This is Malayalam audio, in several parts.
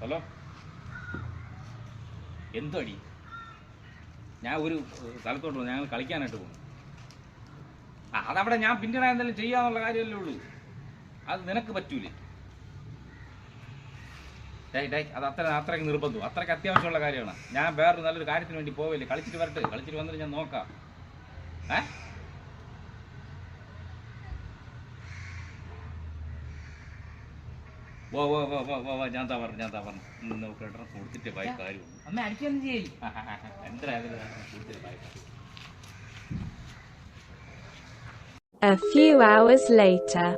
ഹലോ, എന്തോ അടി? ഞാൻ ഒരു സ്ഥലത്തോട്ട് പോകും, ഞങ്ങൾ കളിക്കാനായിട്ട് പോകും. അതവിടെ ഞാൻ പിന്നീട് എന്തെങ്കിലും ചെയ്യാന്നുള്ള കാര്യമല്ലേ ഉള്ളൂ. അത് നിനക്ക് പറ്റൂലേ? അത് അത്രയ്ക്ക് നിർബന്ധം, അത്രയ്ക്ക് അത്യാവശ്യമുള്ള കാര്യമാണ്. ഞാൻ വേറൊരു നല്ലൊരു കാര്യത്തിന് വേണ്ടി പോവില്ലേ. കളിച്ചിട്ട് വരട്ടെ, കളിച്ചിട്ട് വന്നിട്ട് ഞാൻ നോക്കാം. ഞാൻ പറഞ്ഞു നോക്കട്ടെ, കൊടുത്തിട്ട് പോയ കാര്യമുള്ളൂ. അമ്മ അടിക്കൊന്നും ചെയ്യില്ല. എന്തായാലും കൊടുത്തിട്ട് പോയ കാര്യം. A few hours later.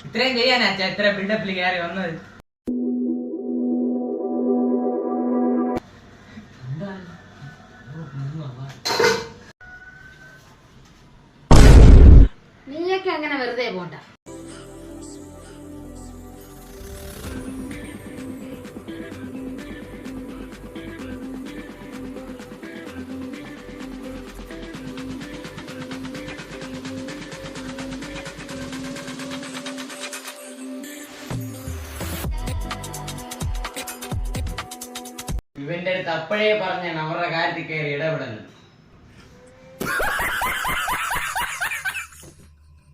ഇത്രയും ചെയ്യാനാ ഇത്ര ബിൽഡപ്പിൽ കയറി വന്നത്. നീയൊക്കെ അങ്ങനെ വെറുതെ പോണ്ട. ഇവന്റെ അടുത്ത് അപ്പോഴേ പറഞ്ഞാണ് അവരുടെ കാര്യത്തിൽ കയറി ഇടപെടല്.